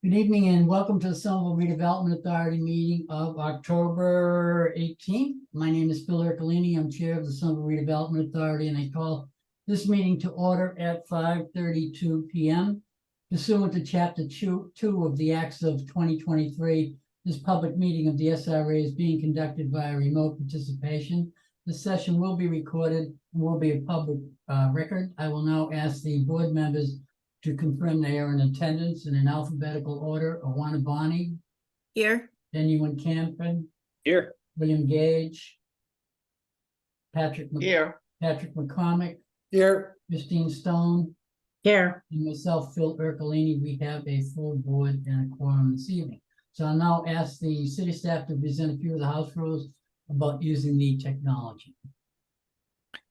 Good evening and welcome to the Somerville Redevelopment Authority meeting of October 18th. My name is Phil Ercolini. I'm chair of the Somerville Redevelopment Authority, and I call this meeting to order at 5:32 p.m. Pursuant to Chapter 2 of the Acts of 2023, this public meeting of the SRA is being conducted via remote participation. This session will be recorded and will be a public record. I will now ask the board members to confirm they are in attendance in an alphabetical order. Awana Bonney. Here. Anyone Campen. Here. William Gage. Here. Patrick McCormick. Here. Christine Stone. Here. And myself, Phil Ercolini. We have a full board and a quorum this evening. So I'll now ask the city staff to present a few of the house rules about using the technology.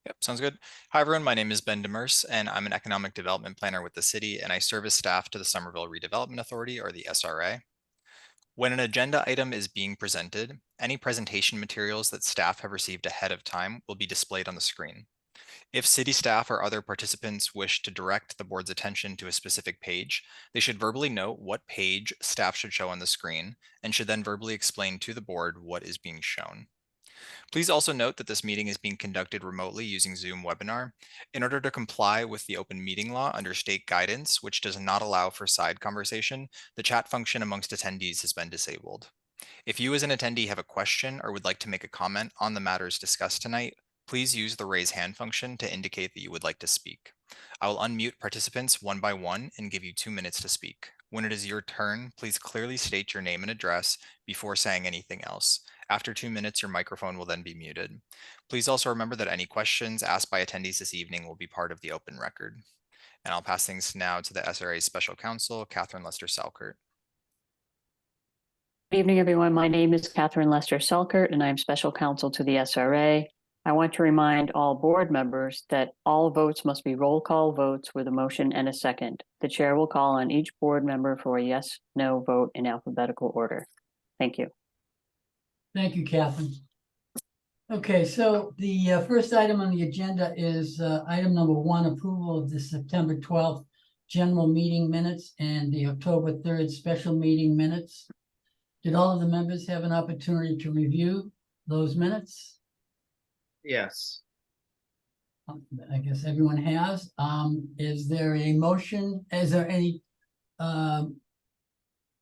Yep, sounds good. Hi, everyone. My name is Ben Demers, and I'm an economic development planner with the city, and I serve as staff to the Somerville Redevelopment Authority, or the SRA. When an agenda item is being presented, any presentation materials that staff have received ahead of time will be displayed on the screen. If city staff or other participants wish to direct the board's attention to a specific page, they should verbally note what page staff should show on the screen, and should then verbally explain to the board what is being shown. Please also note that this meeting is being conducted remotely using Zoom webinar. In order to comply with the open meeting law under state guidance, which does not allow for side conversation, the chat function amongst attendees has been disabled. If you as an attendee have a question or would like to make a comment on the matters discussed tonight, please use the raise hand function to indicate that you would like to speak. I will unmute participants one by one and give you 2 minutes to speak. When it is your turn, please clearly state your name and address before saying anything else. After 2 minutes, your microphone will then be muted. Please also remember that any questions asked by attendees this evening will be part of the open record. And I'll pass things now to the SRA's special counsel, Catherine Lester-Selkert. Good evening, everyone. My name is Catherine Lester-Selkert, and I'm special counsel to the SRA. I want to remind all board members that all votes must be roll call votes with a motion and a second. The chair will call on each board member for a yes, no vote in alphabetical order. Thank you. Thank you, Catherine. Okay, so the first item on the agenda is item number 1, approval of the September 12th general meeting minutes and the October 3rd special meeting minutes. Did all of the members have an opportunity to review those minutes? Yes. I guess everyone has. Is there a motion? Is there any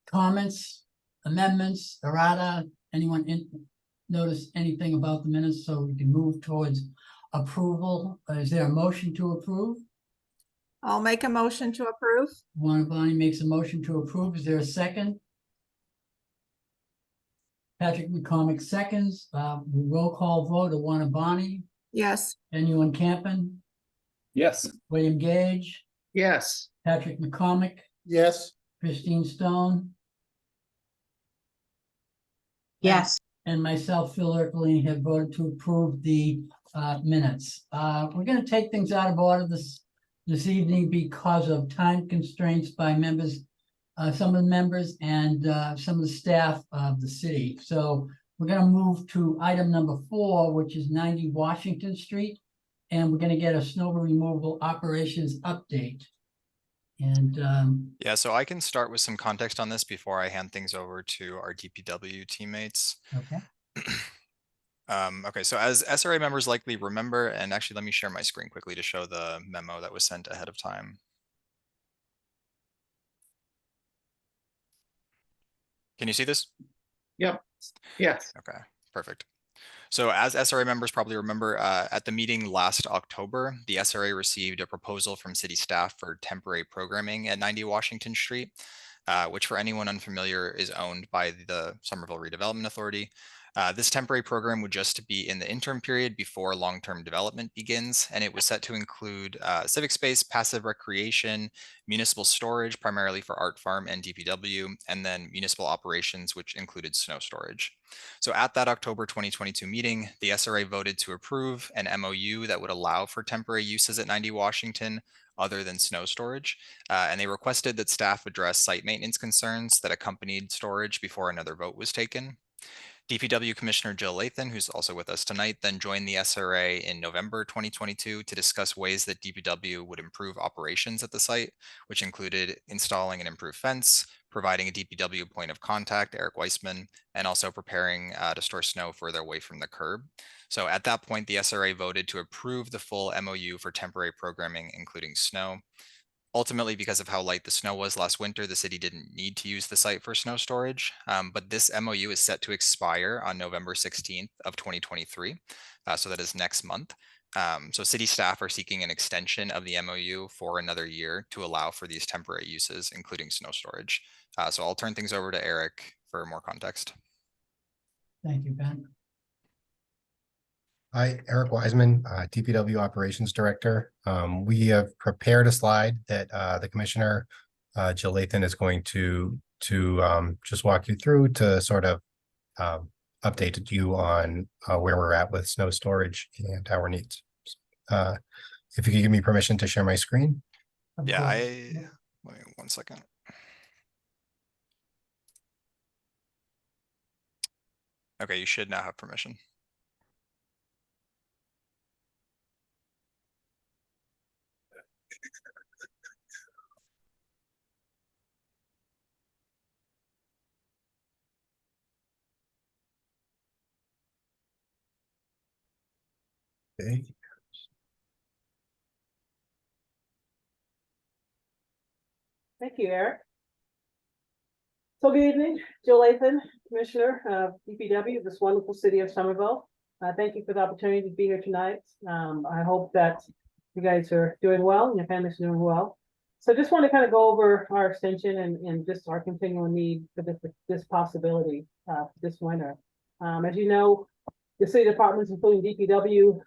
comments, amendments, errata? Anyone notice anything about the minutes so we can move towards approval? Is there a motion to approve? I'll make a motion to approve. Awana Bonney makes a motion to approve. Is there a second? Patrick McCormick seconds. Roll call vote. Awana Bonney. Yes. Anyone Campen? Yes. William Gage. Yes. Patrick McCormick. Yes. Christine Stone. Yes. And myself, Phil Ercolini, have voted to approve the minutes. We're going to take things out of order this evening because of time constraints by members, some of the members and some of the staff of the city. So we're going to move to item number 4, which is 90 Washington Street, and we're going to get a snow removal operations update. And yeah, so I can start with some context on this before I hand things over to our DPW teammates. okay. Okay, so as SRA members likely remember, and actually let me share my screen quickly to show the memo that was sent ahead of time. Can you see this? Yep. Yes. Okay, perfect. So as SRA members probably remember, at the meeting last October, the SRA received a proposal from city staff for temporary programming at 90 Washington Street, which for anyone unfamiliar is owned by the Somerville Redevelopment Authority. This temporary program would just be in the interim period before long-term development begins, and it was set to include civic space, passive recreation, municipal storage, primarily for Art Farm and DPW, and then municipal operations, which included snow storage. So at that October 2022 meeting, the SRA voted to approve an MOU that would allow for temporary uses at 90 Washington other than snow storage, and they requested that staff address site maintenance concerns that accompanied storage before another vote was taken. DPW Commissioner Jill Lathan, who's also with us tonight, then joined the SRA in November 2022 to discuss ways that DPW would improve operations at the site, which included installing an improved fence, providing a DPW point of contact, Eric Weissman, and also preparing to store snow further away from the curb. So at that point, the SRA voted to approve the full MOU for temporary programming, including snow. Ultimately, because of how light the snow was last winter, the city didn't need to use the site for snow storage, but this MOU is set to expire on November 16th of 2023. So that is next month. So city staff are seeking an extension of the MOU for another year to allow for these temporary uses, including snow storage. So I'll turn things over to Eric for more context. Thank you, Ben. Hi, Eric Wiseman, DPW Operations Director. We have prepared a slide that the Commissioner, Jill Lathan, is going to just walk you through to sort of update you on where we're at with snow storage and our needs. If you could give me permission to share my screen. Of Yeah, course. wait 1 second. Okay, you should now have permission. Okay. Thank you, Eric. So good evening, Jill Lathan, Commissioner of DPW, this wonderful city of Somerville. Thank you for the opportunity to be here tonight. I hope that you guys are doing well and your families are doing well. So just want to kind of go over our extension and just our continual need for this possibility this winter. As you know, the city departments, including DPW,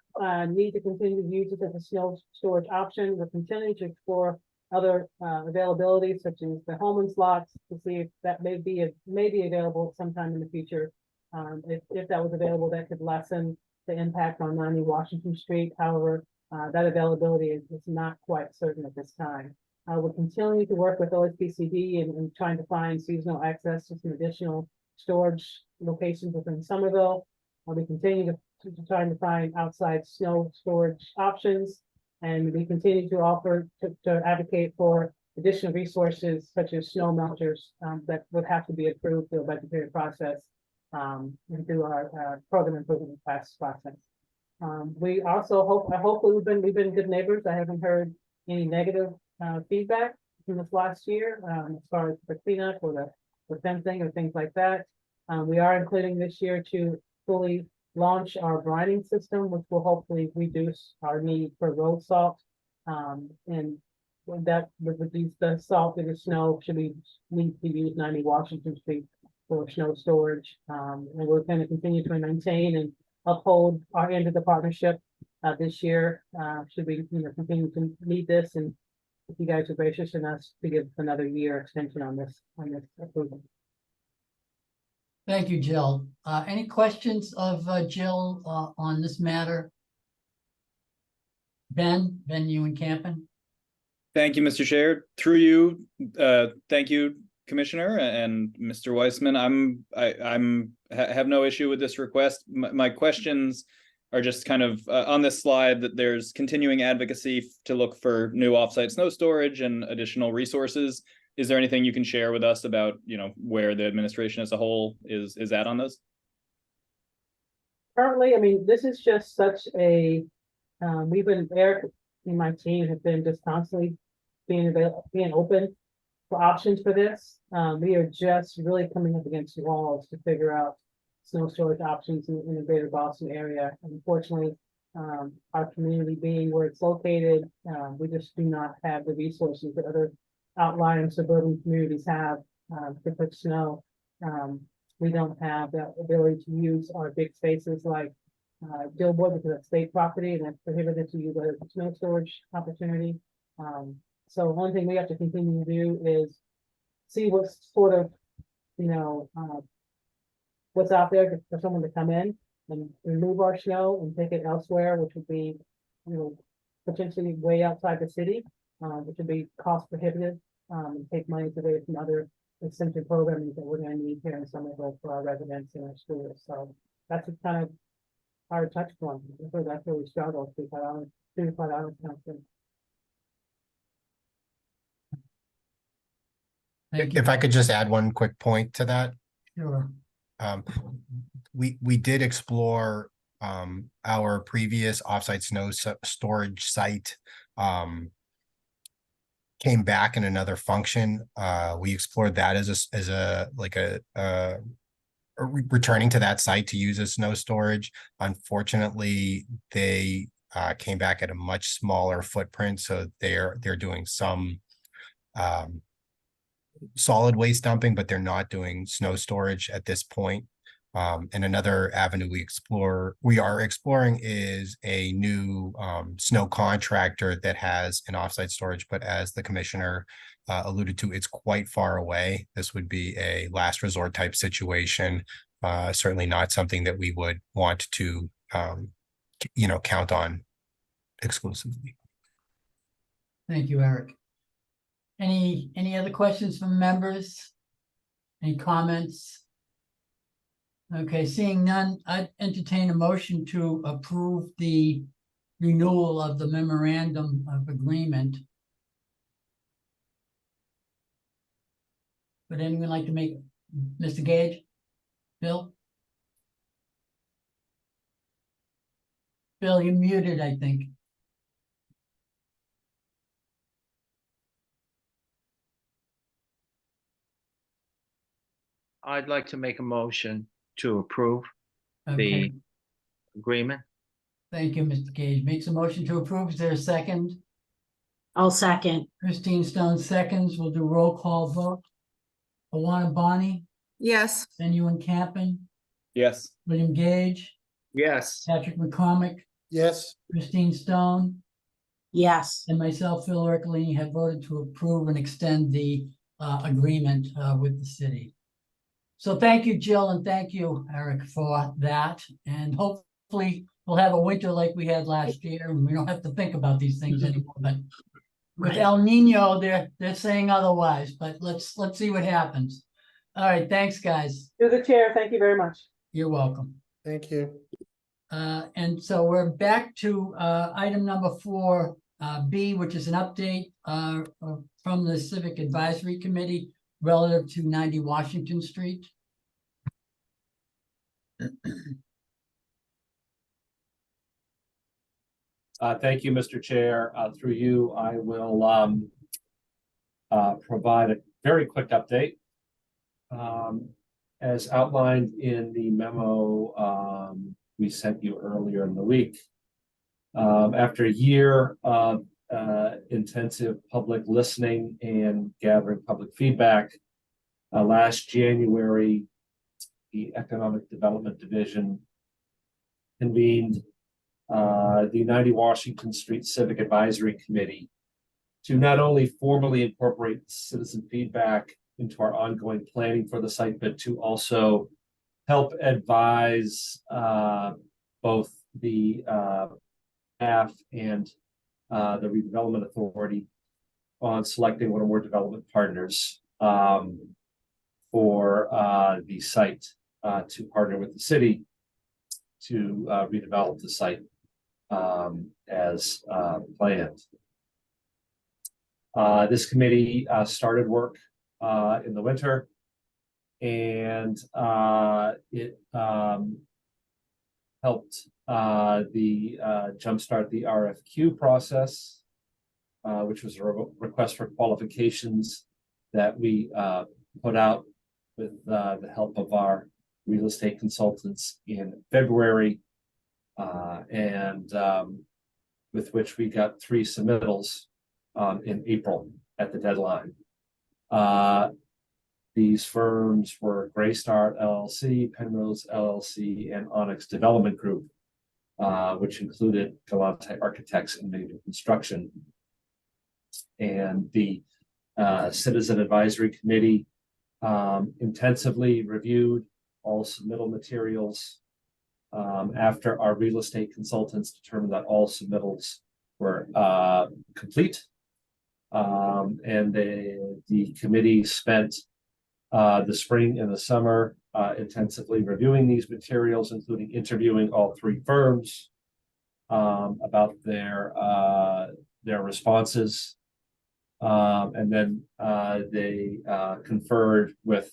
need to continue to use it as a snow storage option. We're continuing to explore other availabilities such as the Holman's lots to see if that may be available sometime in the future. If that was available, that could lessen the impact on 90 Washington Street. However, that availability is not quite certain at this time. We're continuing to work with OSPCD and trying to find seasonal access to some additional storage locations within Somerville. We continue to trying to find outside snow storage options. And we continue to offer to advocate for additional resources such as snow melters that would have to be approved through a budgetary process and through our program improvement process. We also hopefully we've been good neighbors. I haven't heard any negative feedback from this last year as far as the cleanup or the fencing or things like that. We are including this year to fully launch our brining system, which will hopefully reduce our need for road salt. And that would reduce the salt in the snow should we need to use 90 Washington Street for snow storage. And we're going to continue to maintain and uphold our end of the partnership this year. Should we continue to need this, and if you guys are gracious enough to give another year extension on this approval. Thank you, Jill. Any questions of Jill on this matter? Ben, you and Campen? Thank you, Mr. Chair. Through you, thank you, Commissioner and Mr. Weissman. I have no issue with this request. My questions are just kind of on this slide that there's continuing advocacy to look for new offsite snow storage and additional resources. Is there anything you can share with us about, where the administration as a whole is at on those? Currently, I mean, this is just such a, Eric and my team have been just constantly being open for options for this. We are just really coming up against walls to figure out snow storage options in the greater Boston area. Unfortunately, our community being where it's located, we just do not have the resources that other outlying suburban communities have to put snow. We don't have the ability to use our big spaces like Dillwood because it's state property and that's prohibited to use a snow storage opportunity. So one thing we have to continue to do is see what's sort of, what's out there for someone to come in and remove our snow and take it elsewhere, which would be, potentially way outside the city, which would be cost prohibitive and take money away from other extension programming that we're gonna need here in Somerville for our residents and our schools, so that's a kind of hard touch point, because that's where we struggle, to be quite honest, Council. Thank you. If I could just add one quick point to that. Sure. Um, we did explore our previous offsite snow storage site. Came back in another function. We explored that as returning to that site to use as snow storage. Unfortunately, they came back at a much smaller footprint, so they're doing some solid waste dumping, but they're not doing snow storage at this point. And another avenue we are exploring is a new snow contractor that has an offsite storage, but as the commissioner alluded to, it's quite far away. This would be a last resort type situation. Certainly not something that we would want to, count on exclusively. Thank you, Eric. Any other questions from members? Any comments? Okay, seeing none, I'd entertain a motion to approve the renewal of the memorandum of agreement. Would anyone like to make, Mr. Gage? Bill? Bill, you're muted, I think. I'd like to make a motion to approve Okay, the agreement. thank you, Mr. Gage. Makes a motion to approve. Is there a second? I'll second. Christine Stone seconds. We'll do roll call vote. Alana Bonnie, Yes. Benjamin Campen, Yes. William Gage, Yes. Patrick McCormick, Yes. Christine Stone, Yes. and myself, Phil Ercolini, have voted to approve and extend the agreement with the city. So thank you, Jill, and thank you, Eric, for that. And hopefully we'll have a winter like we had last year, and we don't have to think about these things anymore. But with El Nino, they're saying otherwise, but let's see what happens. All right, thanks, guys. To the chair, thank you very much. You're welcome. Thank you. And so we're back to item number 4B, which is an update from the Civic Advisory Committee relative to 90 Washington Street. Thank you, Mr. Chair. Through you, I will provide a very quick update. As outlined in the memo we sent you earlier in the week, after a year of intensive public listening and gathering public feedback, last January, the Economic Development Division convened the 90 Washington Street Civic Advisory Committee to not only formally incorporate citizen feedback into our ongoing planning for the site, but to also help advise both the staff and the Redevelopment Authority on selecting one or more development partners for the site to partner with the city to redevelop the site as planned. This committee started work in the winter, and it helped the jumpstart the RFQ process, which was a request for qualifications that we put out with the help of our real estate consultants in February, and with which we got 3 submittals in April at the deadline. These firms were Greystar LLC, Penrose LLC, and Onyx Development Group, which included Galante Architects and Major Construction. And the Citizen Advisory Committee intensively reviewed all submittal materials after our real estate consultants determined that all submittals were complete. And the committee spent the spring and the summer, intensively reviewing these materials, including interviewing all three firms about their responses. And then they conferred with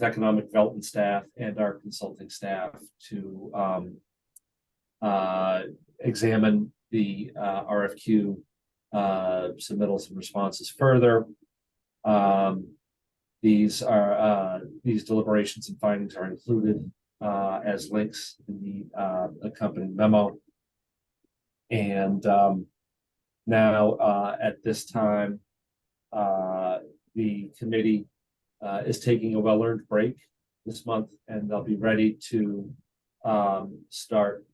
economic development staff and our consulting staff to examine the RFQ submittals and responses further. These deliberations and findings are included as links in the accompanying memo. And now at this time, the committee is taking a well-earned break this month, and they'll be ready to start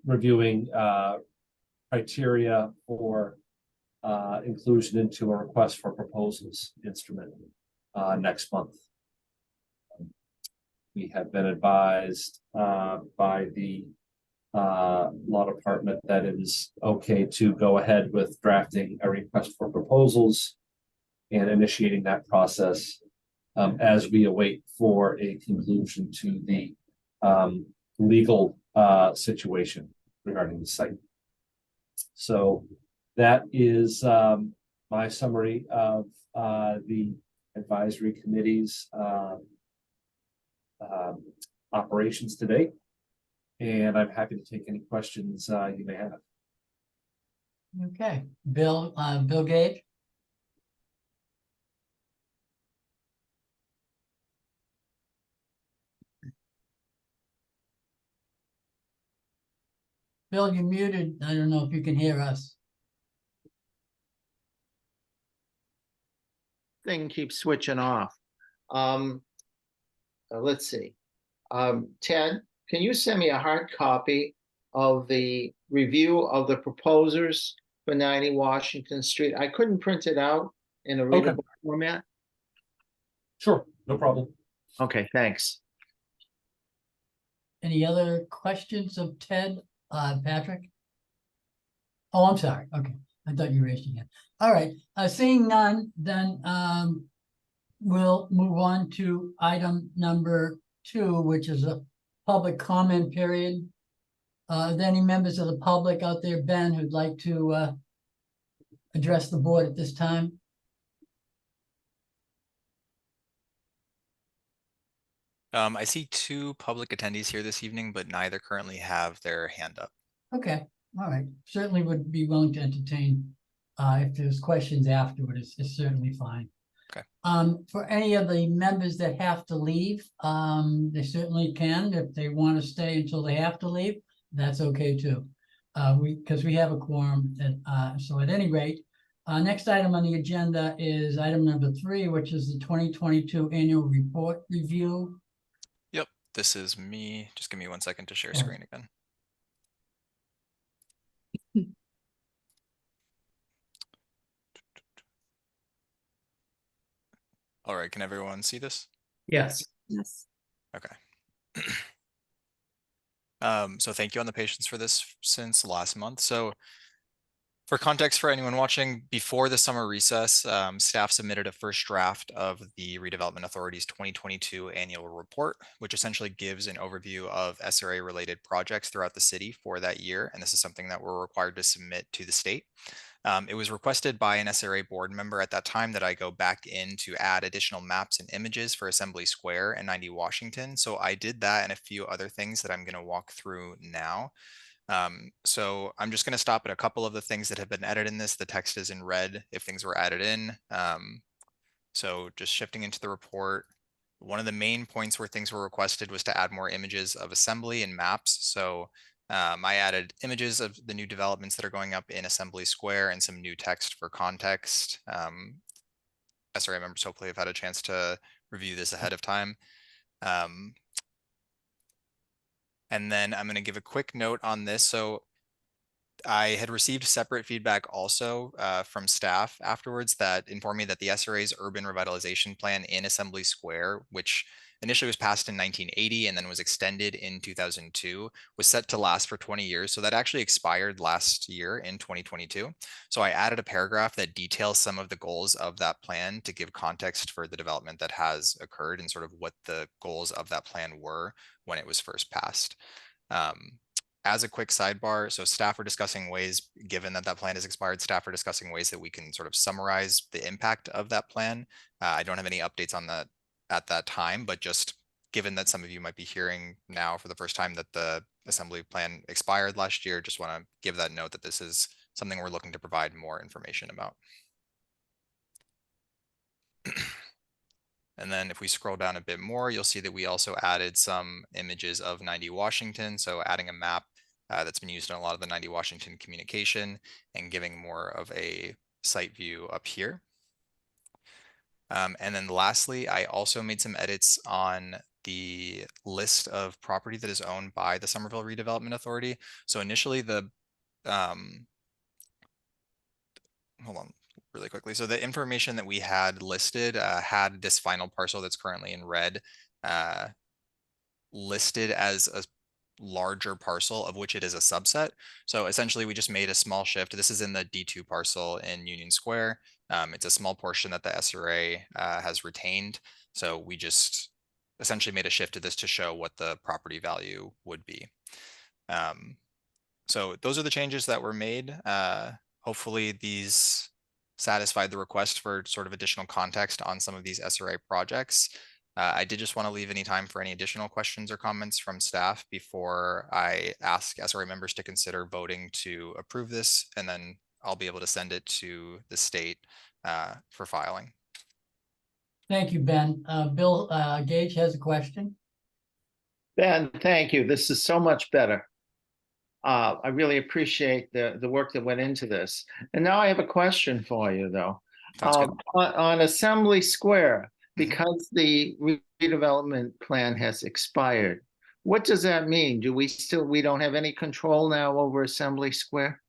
reviewing criteria for inclusion into a request for proposals instrument next month. We have been advised by the law department that it is okay to go ahead with drafting a request for proposals and initiating that process as we await for a conclusion to the legal situation regarding the site. So that is my summary of the advisory committee's operations today. And I'm happy to take any questions you may have. Okay, Bill Gage. Bill, you're muted. I don't know if you can hear us. Thing keeps switching off. Let's see. Ted, can you send me a hard copy of the review of the proposers for 90 Washington Street? I couldn't print it out in a readable format. Sure, no problem. Okay, thanks. Any other questions of Ted, Patrick? Oh, I'm sorry. Okay, I thought you raised your hand. All right, seeing none, then we'll move on to item number 2, which is a public comment period. Are there any members of the public out there, Ben, who'd like to address the board at this time? I see 2 public attendees here this evening, but neither currently have their hand up. Okay, all right. Certainly would be willing to entertain if there's questions afterward. It's certainly fine. Okay. For any of the members that have to leave, they certainly can. If they want to stay until they have to leave, that's okay too. Because we have a quorum. So at any rate, next item on the agenda is item number 3, which is the 2022 annual report review. Yep, this is me. Just give me 1 second to share Sure. screen again. All right, can everyone see this? Yes. Yes. Okay. So thank you on the patience for this since last month. So for context for anyone watching, before the summer recess, staff submitted a first draft of the Redevelopment Authority's 2022 annual report, which essentially gives an overview of SRA related projects throughout the city for that year. And this is something that we're required to submit to the state. It was requested by an SRA board member at that time that I go back in to add additional maps and images for Assembly Square and 90 Washington. So I did that and a few other things that I'm going to walk through now. So I'm just going to stop at a couple of the things that have been added in this. The text is in red if things were added in. So just shifting into the report. One of the main points where things were requested was to add more images of Assembly and maps. So I added images of the new developments that are going up in Assembly Square and some new text for context. SRA members hopefully have had a chance to review this ahead of time. And then I'm going to give a quick note on this. So I had received separate feedback also from staff afterwards that informed me that the SRA's urban revitalization plan in Assembly Square, which initially was passed in 1980 and then was extended in 2002, was set to last for 20 years. So that actually expired last year in 2022. So I added a paragraph that details some of the goals of that plan to give context for the development that has occurred and sort of what the goals of that plan were when it was first passed. As a quick sidebar, so staff are discussing ways, given that that plan has expired, staff are discussing ways that we can sort of summarize the impact of that plan. I don't have any updates on that at that time, but just given that some of you might be hearing now for the first time that the assembly plan expired last year, just want to give that note that this is something we're looking to provide more information about. And then if we scroll down a bit more, you'll see that we also added some images of 90 Washington. So adding a map that's been used in a lot of the 90 Washington communication and giving more of a site view up here. And then lastly, I also made some edits on the list of property that is owned by the Somerville Redevelopment Authority. So initially hold on really quickly. So the information that we had listed had this final parcel that's currently in red listed as a larger parcel of which it is a subset. So essentially we just made a small shift. This is in the D2 parcel in Union Square. It's a small portion that the SRA has retained. So we just essentially made a shift to this to show what the property value would be. So those are the changes that were made. Hopefully these satisfied the request for sort of additional context on some of these SRA projects. I did just want to leave any time for any additional questions or comments from staff before I ask SRA members to consider voting to approve this, and then I'll be able to send it to the state for filing. Thank you, Ben. Bill Gage has a question. Ben, thank you. This is so much better. I really appreciate the work that went into this. And now I have a question for you, though. On Assembly Square, because the redevelopment plan has expired, what does that mean? Do we don't have any control now over Assembly Square?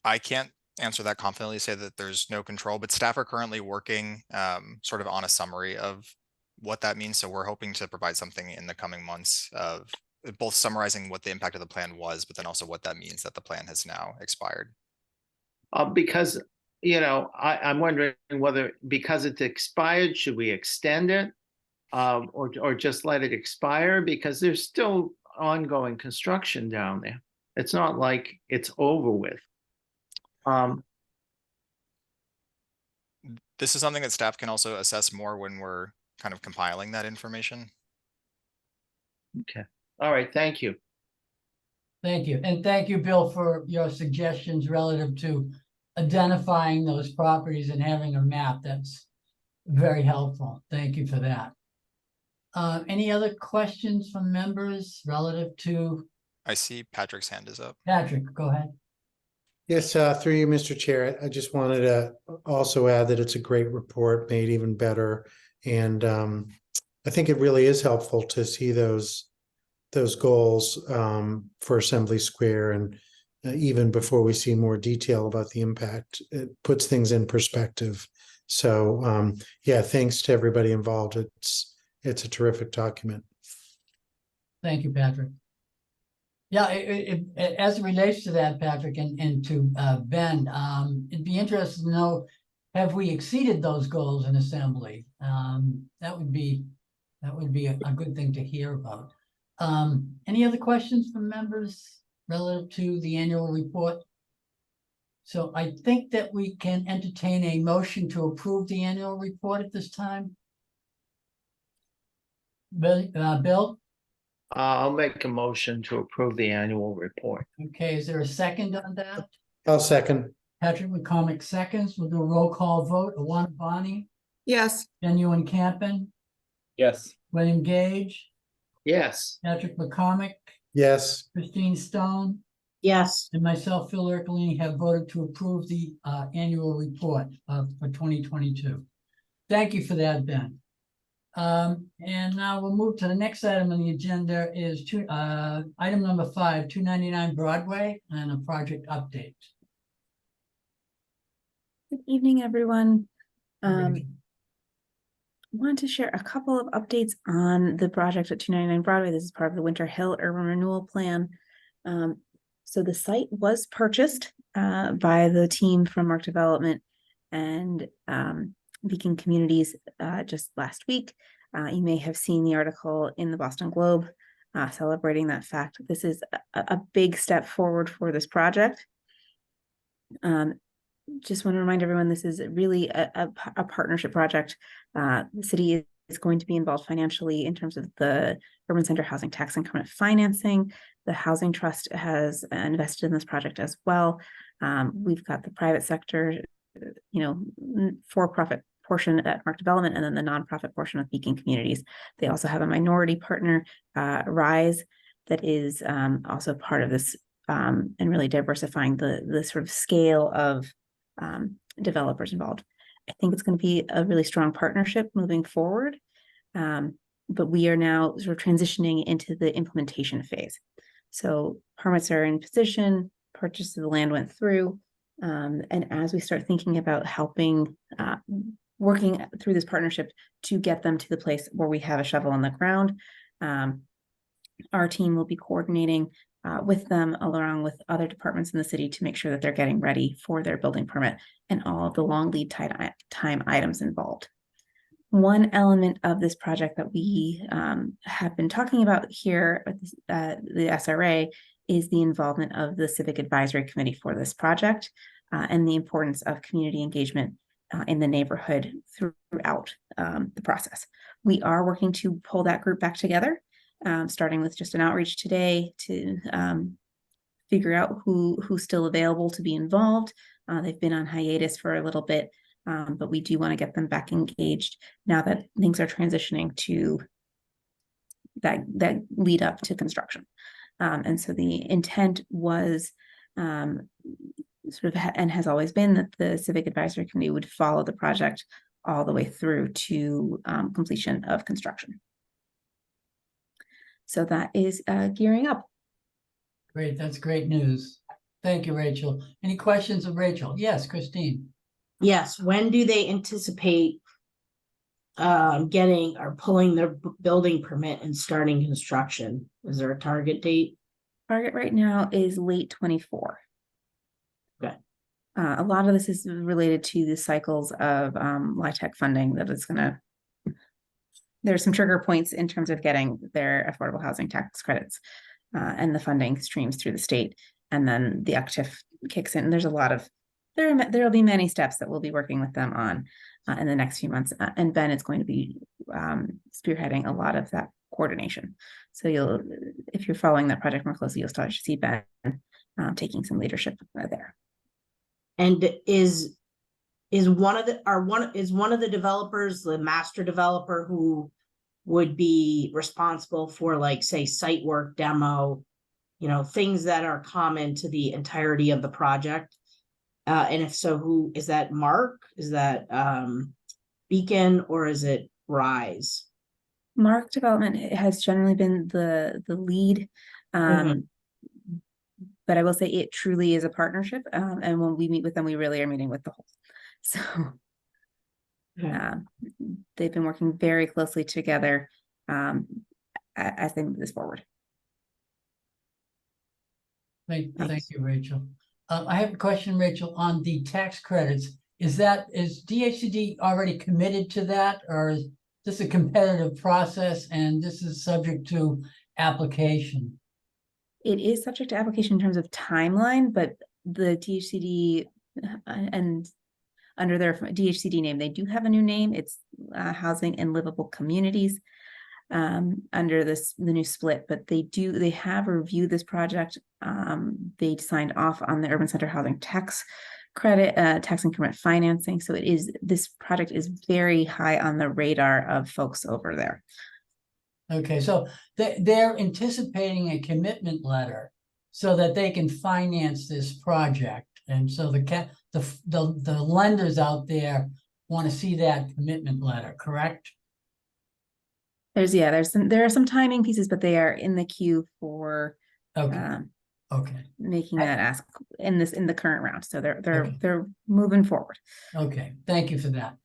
I can't answer that confidently, say that there's no control, but staff are currently working sort of on a summary of what that means. So we're hoping to provide something in the coming months of both summarizing what the impact of the plan was, but then also what that means that the plan has now expired. Because, you know, I'm wondering whether, because it's expired, should we extend it or just let it expire? Because there's still ongoing construction down there. It's not like it's over with. This is something that staff can also assess more when we're kind of compiling that information. Okay. All right. Thank you. Thank you. And thank you, Bill, for your suggestions relative to identifying those properties and having a map. That's very helpful. Thank you for that. Any other questions from members relative to? I see Patrick's hand is up. Patrick, go ahead. Yes, through you, Mr. Chair, I just wanted to also add that it's a great report, made even better. And I think it really is helpful to see those goals for Assembly Square. And even before we see more detail about the impact, it puts things in perspective. So yeah, thanks to everybody involved. It's a terrific document. Thank you, Patrick. Yeah, as it relates to that, Patrick, and to Ben, it'd be interesting to know, have we exceeded those goals in Assembly? That would be a good thing to hear about. Any other questions from members relative to the annual report? So I think that we can entertain a motion to approve the annual report at this time. Bill? I'll make a motion to approve the annual report. Okay, is there a second on that? I'll second. Patrick McCormick seconds. We'll do a roll call vote. Alana Bonnie, Yes. Genuine Campen, Yes. William Gage, Yes. Patrick McCormick, Yes. Christine Stone, Yes. and myself, Phil Ercolini, have voted to approve the annual report for 2022. Thank you for that, Ben. And now we'll move to the next item on the agenda is item number 5, 299 Broadway, and a project update. Good evening, everyone. want to share a couple of updates on the project at 299 Broadway. This is part of the Winter Hill Urban Renewal Plan. So the site was purchased by the team from Redevelopment and Beacon Communities just last week. You may have seen the article in the Boston Globe celebrating that fact. This is a big step forward for this project. Just want to remind everyone, this is really a partnership project. The city is going to be involved financially in terms of the urban center housing tax increment financing. The Housing Trust has invested in this project as well. We've got the private sector, for-profit portion at Redevelopment, and then the nonprofit portion of Beacon Communities. They also have a minority partner, Rise, that is also part of this and really diversifying the sort of scale of developers involved. I think it's going to be a really strong partnership moving forward, but we are now sort of transitioning into the implementation phase. So permits are in position, purchase of the land went through, and as we start thinking about helping, working through this partnership to get them to the place where we have a shovel on the ground, our team will be coordinating with them along with other departments in the city to make sure that they're getting ready for their building permit and all of the long lead time items involved. One element of this project that we have been talking about here at the SRA is the involvement of the Civic Advisory Committee for this project and the importance of community engagement in the neighborhood throughout the process. We are working to pull that group back together, starting with just an outreach today to figure out who's still available to be involved. They've been on hiatus for a little bit, but we do want to get them back engaged now that things are transitioning to that lead up to construction. And so the intent was sort of and has always been that the Civic Advisory Committee would follow the project all the way through to completion of construction. So that is gearing up. Great, that's great news. Thank you, Rachel. Any questions of Rachel? Yes, Christine. Yes, when do they anticipate getting or pulling their building permit and starting construction? Is there a target date? Target right now is late 24. Okay. A lot of this is related to the cycles of LIHTC funding that is going to, there's some trigger points in terms of getting their affordable housing tax credits and the funding streams through the state. And then the ACTIF kicks in. There's a lot of, there'll be many steps that we'll be working with them on in the next few months. And Ben is going to be spearheading a lot of that coordination. So if you're following that project more closely, you'll start to see Ben taking some leadership there. And is one of the developers the master developer who would be responsible for, like, say, site work, demo, things that are common to the entirety of the project? And if so, who is that? Mark? Is that Beacon, or is it Rise? Mark Development has generally been the lead, but I will say it truly is a partnership. And when we meet with them, we really are meeting with the whole. So they've been working very closely together as they move this forward. Thank you, Rachel. I have a question, Rachel, on the tax credits. Is DHCD already committed to that, or is this a competitive process and this is subject to application? It is subject to application in terms of timeline, but the DHCD and under their DHCD name, they do have a new name. It's Housing and Livable Communities under the new split, but they have reviewed this project. They signed off on the urban center housing tax credit, tax increment financing. So this project is very high on the radar of folks over there. Okay, so they're anticipating a commitment letter so that they can finance this project. And so the lenders out there want to see that commitment letter, correct? There are some timing pieces, but they are in the queue for making that ask in the current round. So they're moving forward. Okay, thank you for that.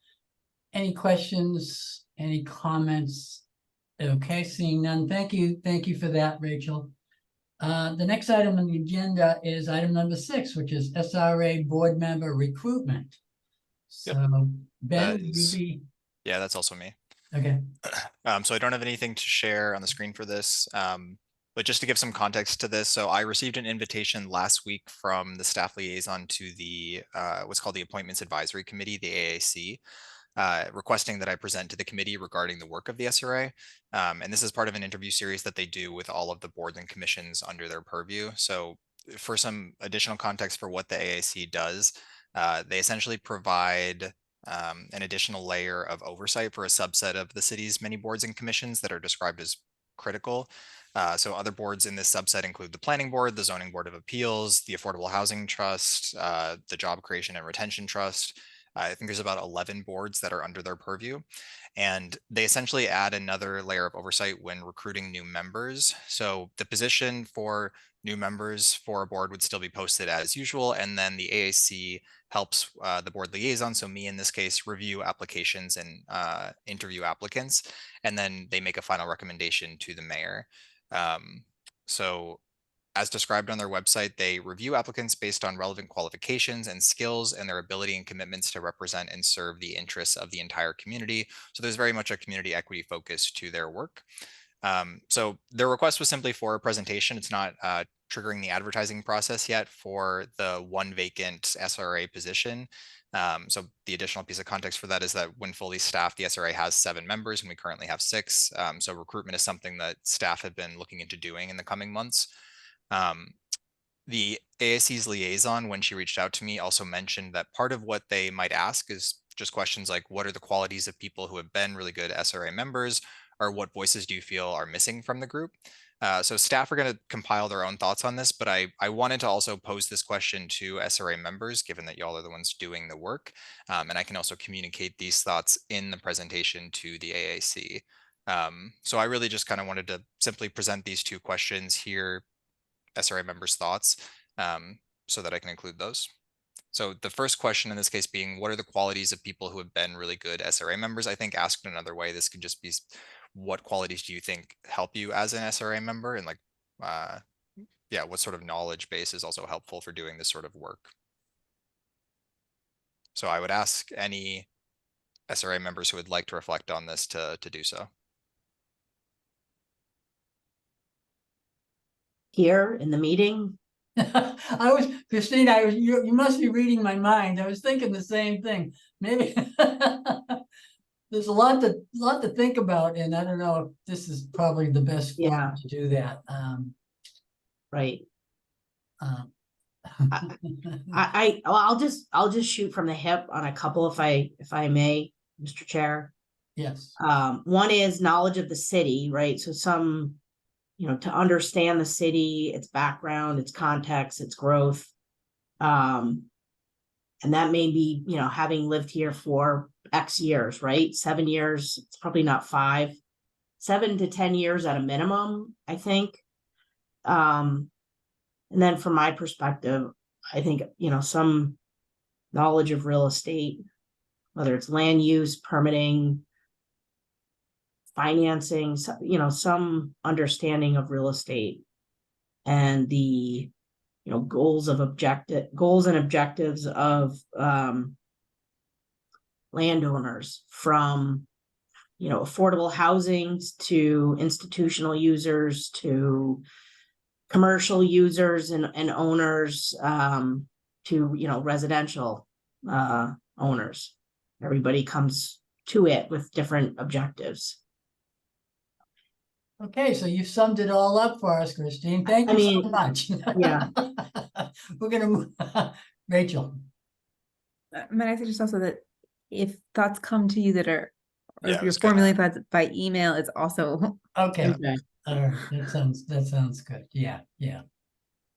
Any questions? Any comments? Okay, seeing none. Thank you for that, Rachel. The next item on the agenda is item number 6, which is SRA board member recruitment. Yep. So Ben, That would you is- be, Yeah, that's also me. okay, So I don't have anything to share on the screen for this. But just to give some context to this, so I received an invitation last week from the staff liaison to the what's called the Appointments Advisory Committee, the AAC, requesting that I present to the committee regarding the work of the SRA. And this is part of an interview series that they do with all of the boards and commissions under their purview. So for some additional context for what the AAC does, they essentially provide an additional layer of oversight for a subset of the city's many boards and commissions that are described as critical. So other boards in this subset include the Planning Board, the Zoning Board of Appeals, the Affordable Housing Trust, the Job Creation and Retention Trust. I think there's about 11 boards that are under their purview. And they essentially add another layer of oversight when recruiting new members. So the position for new members for a board would still be posted as usual. And then the AAC helps the board liaison, so me in this case, review applications and interview applicants. And then they make a final recommendation to the mayor. So as described on their website, they review applicants based on relevant qualifications and skills and their ability and commitments to represent and serve the interests of the entire community. So there's very much a community equity focus to their work. So their request was simply for a presentation. It's not triggering the advertising process yet for the one vacant SRA position. So the additional piece of context for that is that when fully staffed, the SRA has 7 members and we currently have 6. So recruitment is something that staff have been looking into doing in the coming months. The AAC's liaison, when she reached out to me, also mentioned that part of what they might ask is just questions like, what are the qualities of people who have been really good SRA members, or what voices do you feel are missing from the group? So staff are going to compile their own thoughts on this, but I wanted to also pose this question to SRA members, given that y'all are the ones doing the work. And I can also communicate these thoughts in the presentation to the AAC. So I really just kind of wanted to simply present these 2 questions here, SRA members' thoughts, so that I can include those. So the first question in this case being, what are the qualities of people who have been really good SRA members? I think asked another way, this could just be, what qualities do you think help you as an SRA member? And like, yeah, what sort of knowledge base is also helpful for doing this sort of work? So I would ask any SRA members who would like to reflect on this to do so. Here in the meeting, Christine, you must be reading my mind. I was thinking the same thing. Maybe there's a lot to think about, and I don't know if this is probably the best Yeah. forum to do that. right? Well, I'll just shoot from the hip on a couple if I may, Mr. Chair. Yes. One is knowledge of the city, right? So some, to understand the city, its background, its context, its growth. And that may be, having lived here for X years, right? 7 years, it's probably not 5, 7 to 10 years at a minimum, I think. And then from my perspective, I think, some knowledge of real estate, whether it's land use, permitting, financing, some understanding of real estate and the, goals and objectives of landowners, from, affordable housing to institutional users to commercial users and owners, to, residential owners. Everybody comes to it with different objectives. Okay, so you summed it all up for us, Christine. Thank you so much. Yeah. We're gonna move. Rachel. Might I suggest also that if thoughts come to you that are, or Yeah, if I you're was gonna- formulating thoughts by email, it's also Okay. Okay. That sounds good. Yeah.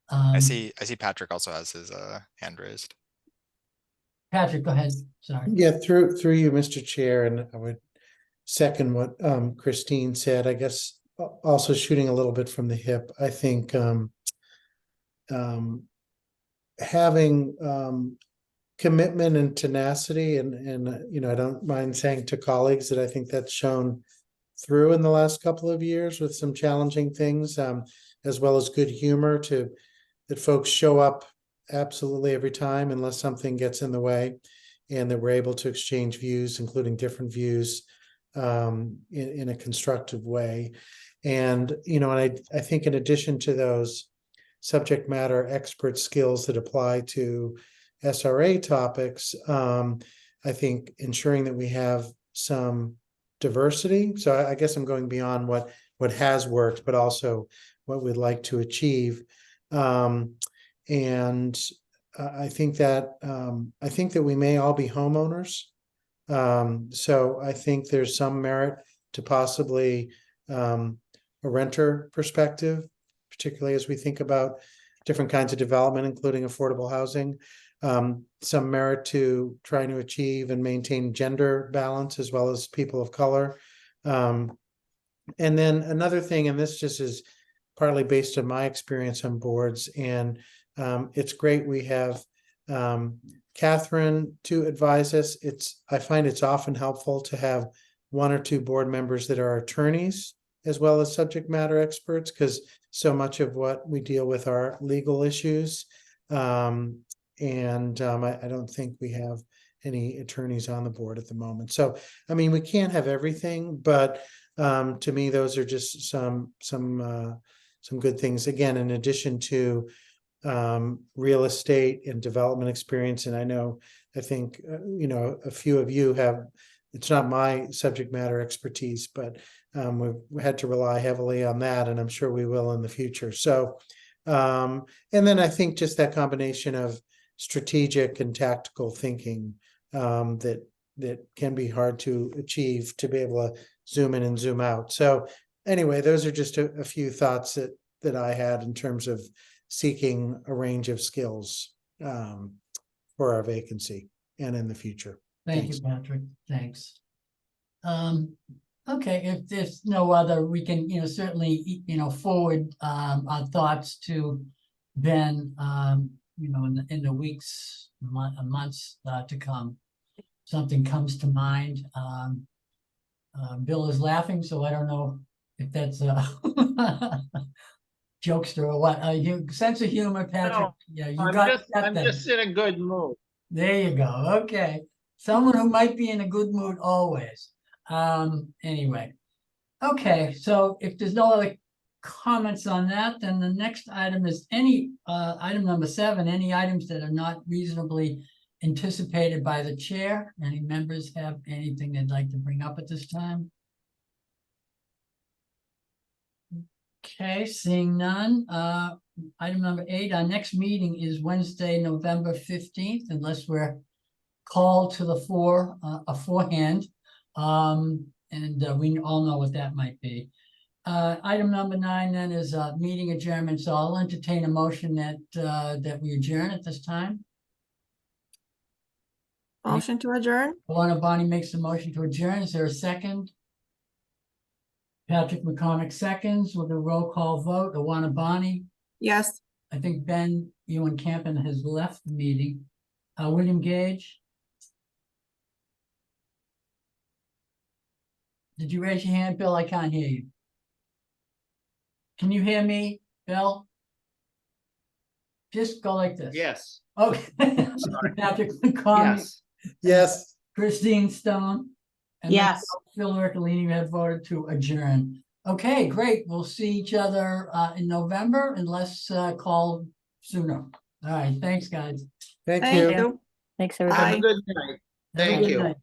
I see Patrick also has his hand raised. Patrick, go ahead. Sorry. Yeah, through you, Mr. Chair, and I would second what Christine said. I guess also shooting a little bit from the hip. I think having commitment and tenacity, and you know, I don't mind saying to colleagues that I think that's shown through in the last couple of years with some challenging things, as well as good humor that folks show up absolutely every time unless something gets in the way, and that we're able to exchange views, including different views, in a constructive way. And, you know, and I think in addition to those subject matter expert skills that apply to SRA topics, I think ensuring that we have some diversity. So I guess I'm going beyond what has worked, but also what we'd like to achieve. And I think that we may all be homeowners. So I think there's some merit to possibly a renter perspective, particularly as we think about different kinds of development, including affordable housing. Some merit to trying to achieve and maintain gender balance as well as people of color. And then another thing, and this just is partly based on my experience on boards, and it's great we have Catherine to advise us. I find it's often helpful to have one or two board members that are attorneys as well as subject matter experts, because so much of what we deal with are legal issues. I don't think we have any attorneys on the board at the moment. So, I mean, we can't have everything, but to me, those are just some good things. Again, in addition to real estate and development experience, and I think you know, a few of you have. It's not my subject matter expertise, but we've had to rely heavily on that, and I'm sure we will in the future. So, and then I think just that combination of strategic and tactical thinking that can be hard to achieve, to be able to zoom in and zoom out. So anyway, those are just a few thoughts that I had in terms of seeking a range of skills for our vacancy and in the future. Thank you, Patrick. Thanks. Okay, if there's no other, we can, you know, certainly, you know, forward our thoughts to Ben, you know, in the weeks, months to come. Something comes to mind. Bill is laughing, so I don't know if that's a jokester or what. Sense of humor, Patrick. No, Yeah, you I'm got I'm that. just in a good mood. There you go. Okay. Someone who might be in a good mood always. Anyway. Okay, so if there's no other comments on that, then the next item is item number 7, any items that are not reasonably anticipated by the chair. Any members have anything they'd like to bring up at this time? Okay, seeing none. Item number 8, our next meeting is Wednesday, November 15th, unless we're called to the fore beforehand. And we all know what that might be. Item number 9 then is meeting adjournment. So I'll entertain a motion that we adjourn at this time. Motion to adjourn? Alana Bonnie makes a motion to adjourn. Is there a second? Patrick McCormick seconds with a roll call vote. Alana Bonnie. Yes. I think Ben Ewan Campen has left the meeting. William Gage. Did you raise your hand, Bill? I can't hear you. Can you hear me, Bill? Just go like this. Yes. Okay. Patrick McCormick. Yes. Yes. Christine Stone. And Yes. Phil Ercolini have voted to adjourn. Okay, great. We'll see each other in November unless called sooner. All right. Thanks, guys. Thank Thank you. you. Thanks, Have everybody. a good night. Have a Thank good you. night.